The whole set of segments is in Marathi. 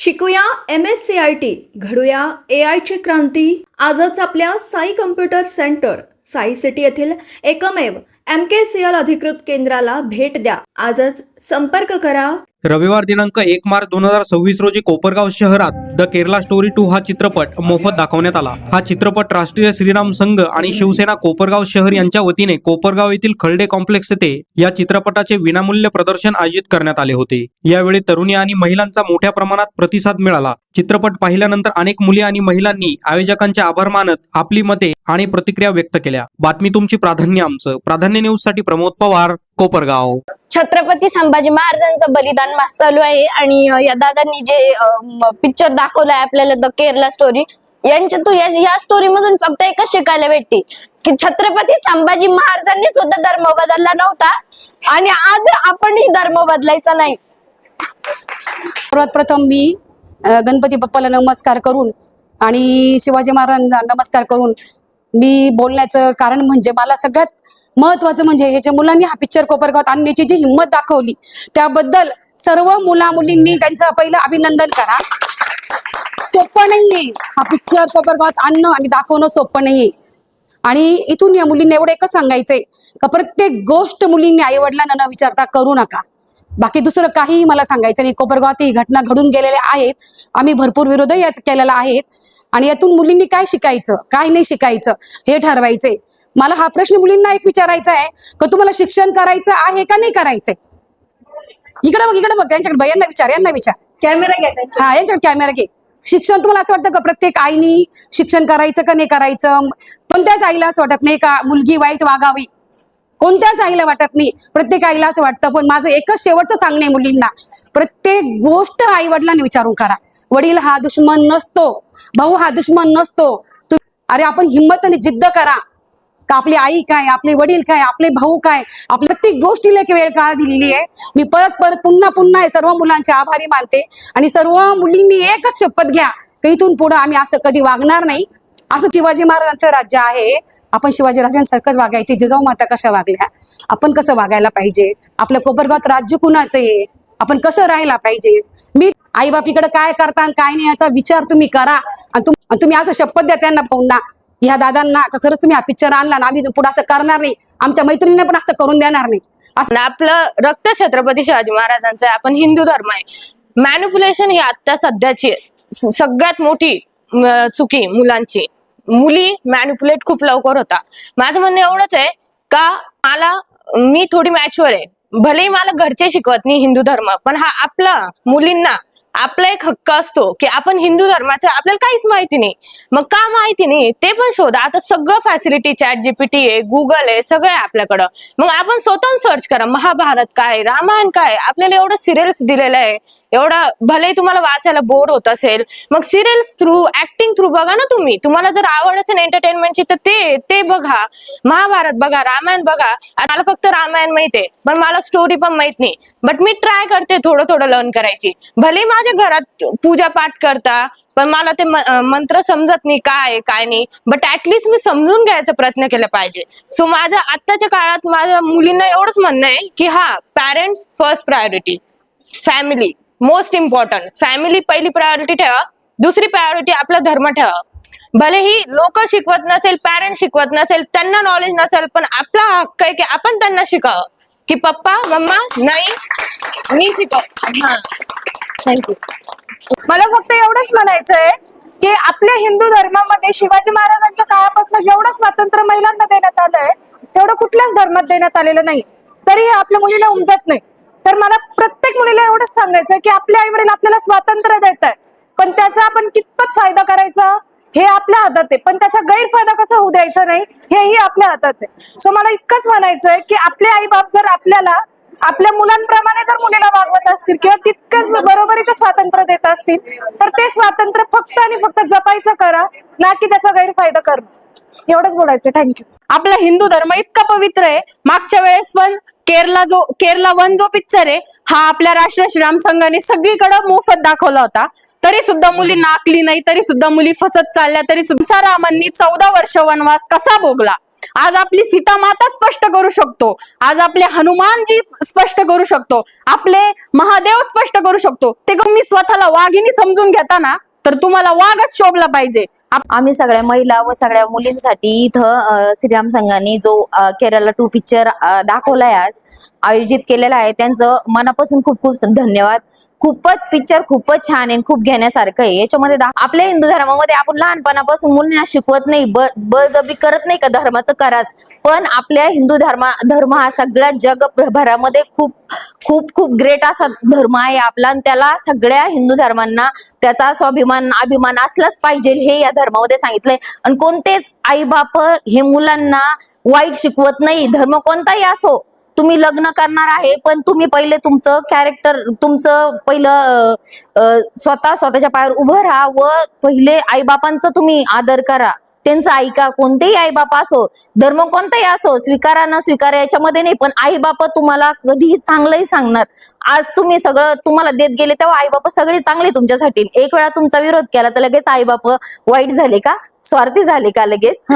शिकूया MSCIT, घडूया AI ची क्रांती. आजच आपल्या Sai computer centre Sai city येथील एकमेव MKCL अधिकृत केंद्राला भेट द्या. आजच संपर्क करा. रविवार दिनांक 1 मार्च 2026 रोजी कोपरगाव शहरात द केरला स्टोरी 2 हा चित्रपट मोफत दाखवण्यात आला. हा चित्रपट राष्ट्रीय श्रीराम संघ आणि शिवसेना कोपरगाव शहर यांच्या वतीने कोपरगाव येथील खर्डे कॉम्प्लेक्स येथे या चित्रपटाचे विनामूल्य प्रदर्शन आयोजित करण्यात आले होते. यावेळी तरुणी आणि महिलांचा मोठ्या प्रमाणात प्रतिसाद मिळाला. चित्रपट पाहिल्यानंतर अनेक मुली आणि महिलांनी आयोजकांचे आभार मानत आपली मते आणि प्रतिक्रिया व्यक्त केल्या. बातमी तुमची, प्राधान्य आमचं. प्राधान्य न्यूज साठी प्रमोद पवार, कोपरगाव. छत्रपती संभाजी महाराजांचं बलिदान मास चालू आहे आणि या दादांनी जे पिक्चर दाखवलाय आपल्याला द केरला स्टोरी, यांच्यातून या स्टोरी मधून फक्त एकच शिकायला भेटते की छत्रपती संभाजी महाराजांनी सुद्धा धर्म बदलला नव्हता आणि आज आपणही धर्म बदलायचा नाही. सर्वात प्रथम मी गणपती बाप्पाला नमस्कार करून आणि शिवाजी महाराजांना नमस्कार करून मी बोलण्याचं कारण म्हणजे मला सगळ्यात महत्वाचं म्हणजे हे जे मुलांनी हा पिक्चर कोपरगावात आणण्याची जी हिंमत दाखवली त्याबद्दल सर्व मुलींनी त्यांचं पहिलं अभिनंदन करा. सोपं नाहीये हा पिक्चर कोपरगावात आणणं आणि दाखवणं, सोपं नाहीये. आणि इथून या मुलींना एवढं एकच सांगायचंय का प्रत्येक गोष्ट मुलींनी आई वडिलांना न विचारता करू नका. बाकी दुसरं काही मला सांगायचं नाही. कोपरगावात ही घटना घडून गेलेल्या आहेत. आम्ही भरपूर विरोध यात केलेला आहेत आणि यातून मुलींनी काय शिकायचं काय नाही शिकायचं हे ठरवायचंय. मला हा प्रश्न मुलींना एक विचारायचा आहे का तुम्हाला शिक्षण करायचं आहे का नाही करायचंय? इकडे बघ त्यांच्याकडे यांना विचार. कॅमेरा घ्या. हा, यांच्याकडे कॅमेरा घे. शिक्षण तुम्हाला असं वाटतं का प्रत्येक आईनी शिक्षण करायचं का नाही करायचं? कोणत्याच आईला असं वाटत नाही का मुलगी वाईट वागावी? कोणत्याच आईला वाटत नाही. प्रत्येक आईला असं वाटतं. पण माझं एकच शेवटचं सांगणे मुलींना, प्रत्येक गोष्ट आई वडिलांनी विचारून करा. वडील हा दुश्मन नसतो, भाऊ हा दुश्मन नसतो. अरे आपण हिंमत आणि जिद्द करा का आपली आई काय, आपले वडील काय, आपले भाऊ काय, आपल्या प्रत्येक गोष्टीला एक वेळ काळ दिलेली आहे. मी परत पुन्हा सर्व मुलांचे आभारी मानते आणि सर्व मुलींनी एकच शपथ घ्या की इथून पुढे आम्ही असं कधी वागणार नाही. असं शिवाजी महाराजांचं राज्य आहे, आपण शिवाजी राजांसारखंच वागायचे. जिजाऊ माता कशा वागल्या, आपण कसं वागायला पाहिजे. आपल्या कोपरगावात राज्य कुणाचं आहे, आपण कसं राहायला पाहिजे. मी आई बापीकडे काय करता आणि काय नाही याचा विचार तुम्ही करा आणि तुम्ही असं शपथ द्या त्यांना, भाऊंना, ह्या दादांना, का खरंच तुम्ही हा पिक्चर आणला ना आम्ही पुढे असं करणार नाही, आमच्या मैत्रिणींना पण असं करून देणार नाही. असं आपलं रक्त छत्रपती शिवाजी महाराजांचं आहे, आपण हिंदू धर्म आहे. मॅनिप्युलेशन ही आता सध्याची सगळ्यात मोठी चुकी मुलांची. मुली मॅनिप्युलेट खूप लवकर होता. माझं म्हणणं एवढंच आहे का मी थोडी मॅच्युअर आहे, भलेही मला घरचे शिकवत नाही हिंदू धर्म, पण हा आपला मुलींना आपला एक हक्क असतो की आपण हिंदू धर्माचं, आपल्याला काहीच माहिती नाही. मग का माहिती नाही ते पण शोधा. आता सगळं फॅसिलिटी, ChatGPT आहे, गुगल आहे, सगळं आहे आपल्याकडं. मग आपण स्वतःहून सर्च करा. महाभारत काय, रामायण काय, आपल्याला एवढं सिरियल्स दिलेलं आहे. एवढा भले तुम्हाला वाचायला बोर होत असेल, मग सिरियल्स थ्रू, ऍक्टिंग थ्रू बघा ना तुम्ही. तुम्हाला जर आवड असेल एंटरटेनमेंटची तर ते बघा. महाभारत बघा, रामायण बघा. मला फक्त रामायण माहितीये पण मला स्टोरी पण माहित नाही. बट मी ट्राय करते थोडं लर्न करायची. भले माझ्या घरात पूजा पाठ करता पण मला ते मंत्र समजत नाही काय नाही, बट ऍटलिस्ट मी समजून घ्यायचा प्रयत्न केला पाहिजे. सो माझ्या आत्ताच्या काळात माझ्या मुलींना एवढंच म्हणणं आहे की हा, parents first priority, family most important. Family पहिली प्रायोरिटी ठेवा, दुसरी प्रायोरिटी आपला धर्म ठेवा. भलेही लोक शिकवत नसेल, पॅरेंट्स शिकवत नसेल, त्यांना नॉलेज नसेल, पण आपला हक्क आहे की आपण त्यांना शिकावं की पप्पा मम्मा नाही मी शिकव. हा, थँक्यू. मला फक्त एवढंच म्हणायचंय की आपल्या हिंदू धर्मामध्ये शिवाजी महाराजांच्या काळापासून जेवढं स्वातंत्र्य महिलांना देण्यात आलंय तेवढं कुठल्याच धर्मात देण्यात आलेलं नाही, तरी आपल्या मुलीला उमजत नाही. तर मला प्रत्येक मुलीला एवढंच सांगायचं की आपले आई वडील आपल्याला स्वातंत्र्य देत आहे, पण त्याचा आपण कितपत फायदा करायचा हे आपल्या हातात आहे, पण त्याचा गैरफायदा कसा होऊ द्यायचा नाही हेही आपल्या हातात आहे. सो मला इतकंच म्हणायचंय की आपले आई बाप जर आपल्याला आपल्या मुलांप्रमाणे जर मुलीला वागवत असतील किंवा तितकंच बरोबरीचं स्वातंत्र्य देत असतील तर ते स्वातंत्र्य फक्त आणि फक्त जपायचं करा, ना की त्याचा गैरफायदा करणं. एवढंच बोलायचं. थँक्यू. आपला हिंदू धर्म इतका पवित्र आहे. मागच्या वेळेस पण केरला 1 जो पिक्चर आहे हा आपल्या राष्ट्रीय श्रीराम संघाने सगळीकडे मोफत दाखवला होता. तरी सुद्धा मुली नाकली नाही, तरी सुद्धा मुली फसत चालल्या, तरी सुद्धा रामांनी 14 वर्ष वनवास कसा भोगला आज आपली सीता माता स्पष्ट करू शकतो, आज आपले हनुमानजी स्पष्ट करू शकतो, आपले महादेव स्पष्ट करू शकतो. ते तुम्ही स्वतःला वाघिणी समजून घेता ना, तर तुम्हाला वाघच शोभला पाहिजे. आम्ही सगळ्या महिला व सगळ्या मुलींसाठी इथं श्रीराम संघाने जो केरला 2 पिक्चर दाखवलाय आज आयोजित केलेला आहे, त्यांचं मनापासून खूप खूप धन्यवाद. खूपच पिक्चर खूपच छान आहे, खूप घेण्यासारखं आहे. याच्यामध्ये आपल्या हिंदू धर्मामध्ये आपण लहानपणापासून मुलींना शिकवत नाही, बळजबरी करत नाही का धर्माचं कराच, पण आपल्या हिंदू धर्म हा सगळ्या जगभरामध्ये खूप खूप खूप ग्रेट असा धर्म आहे आपला, आणि त्याला सगळ्या हिंदू धर्मांना त्याचा स्वाभिमान अभिमान असलाच पाहिजे हे या धर्मामध्ये सांगितलंय. आणि कोणतेच आई बाप हे मुलांना वाईट शिकवत नाही. धर्म कोणताही असो, तुम्ही लग्न करणार आहे पण तुम्ही पहिले तुमचं कॅरेक्टर, तुमचं पहिलं स्वतःच्या पायावर उभं राहा व पहिले आईबापांचं तुम्ही आदर करा, त्यांचं ऐका. कोणतेही आईबाप असो, धर्म कोणताही असो, स्वीकारा न स्वीकारा याच्यामध्ये नाही, पण आईबाप तुम्हाला कधीही चांगलंही सांगणार. आज तुम्ही सगळं तुम्हाला देत गेले तेव्हा आईबाप सगळे चांगले तुमच्यासाठी. एक वेळा तुमचा विरोध केला तर लगेच आईबाप वाईट झाले का, स्वार्थी झाले का लगेच?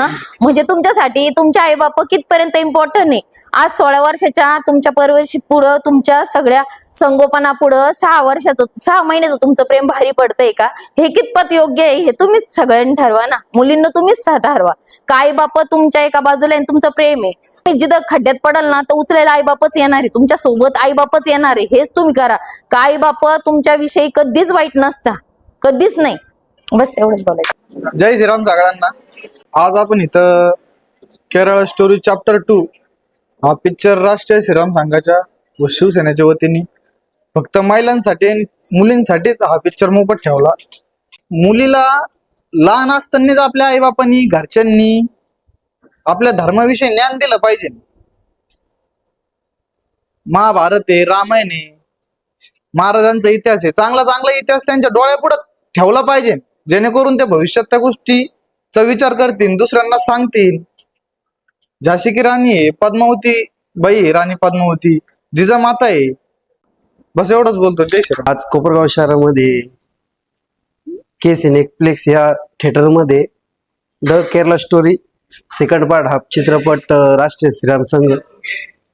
म्हणजे तुमच्यासाठी तुमच्या आईबाप कितपर्यंत इम्पॉर्टंट आहे. आज 16 वर्षाच्या तुमच्या परवरिशी पुढं, तुमच्या सगळ्या संगोपना पुढं 6 महिन्याचं तुमचं प्रेम भारी पडतंय का, हे कितपत योग्य आहे हे तुम्हीच सगळ्यांनी ठरवा ना. मुलींना तुम्हीच ठरवा का आईबाप तुमच्या एका बाजूला आहे तुमचं प्रेम आहे. जिथं खड्ड्यात पडल ना तर उचलायला आईबापच येणार आहे, तुमच्या सोबत आईबापच येणार आहे. हेच तुम्ही करा का आईबाप तुमच्या विषयी कधीच वाईट नसता, कधीच नाही. बस एवढंच बोलायचं. जय श्रीराम सगळ्यांना. आज आपण इथं केरळ स्टोरी चॅप्टर 2 हा पिक्चर राष्ट्रीय श्रीराम संघाच्या व शिवसेनेच्या वतीने फक्त महिलांसाठी मुलींसाठीच हा पिक्चर मोफत ठेवला. मुलीला लहान असतानाच आपल्या आईबापांनी घरच्यांनी आपल्या धर्माविषयी ज्ञान दिलं पाहिजे. महाभारत आहे, रामायण आहे, महाराजांचा इतिहास आहे, चांगला चांगला इतिहास त्यांच्या डोळ्यापुढे ठेवला पाहिजे, जेणेकरून ते भविष्यात त्या गोष्टीचा विचार करतील, दुसऱ्यांना सांगतील. झाशी की राणी आहे, पद्मावती बाई, राणी पद्मावती जिजामाता आहे. बस एवढंच बोलतो. जय श्रीराम. आज कोपरगाव शहरामध्ये के सिनेप्लेक्स या थिएटरमध्ये the Kerala story second part हा चित्रपट राष्ट्रीय श्रीराम संघ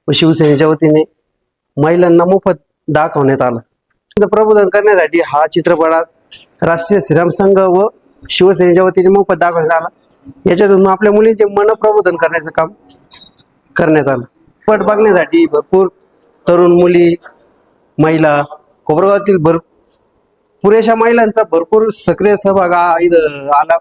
व शिवसेनेच्या वतीने महिलांना मोफत दाखवण्यात आला. प्रबोधन करण्यासाठी हा चित्रपट राष्ट्रीय श्रीराम संघ व शिवसेनेच्या वतीने मोफत दाखवण्यात आला. याच्यातून आपल्या मुलींचे मन प्रबोधन करण्याचं काम करण्यात आलं. चित्रपट बघण्यासाठी भरपूर तरुण मुली, महिला, कोपरगावातील पुरेशा महिलांचा भरपूर सक्रिय सहभाग इथं आला.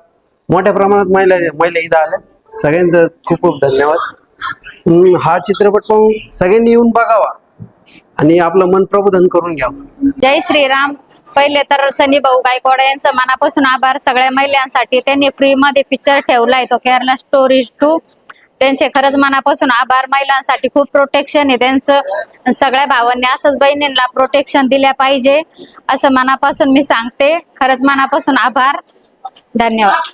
मोठ्या प्रमाणात महिला इथं आल्या. सगळ्यांचं खूप खूप धन्यवाद. हा चित्रपट पाहून सगळ्यांनी येऊन बघावा आणि आपलं मन प्रबोधन करून घ्यावं. जय श्रीराम. पहिले तर सनी भाऊ गायकवाड यांचं मनापासून आभार. सगळ्या महिलांसाठी त्यांनी फ्री मध्ये पिक्चर ठेवलाय तो केरला स्टोरी 2. त्यांचे खरंच मनापासून आभार. महिलांसाठी खूप प्रोटेक्शन आहे त्यांचं. सगळ्या भावांनी असंच बहिणींना प्रोटेक्शन दिल्या पाहिजे असं मनापासून मी सांगते. खरंच मनापासून आभार. धन्यवाद.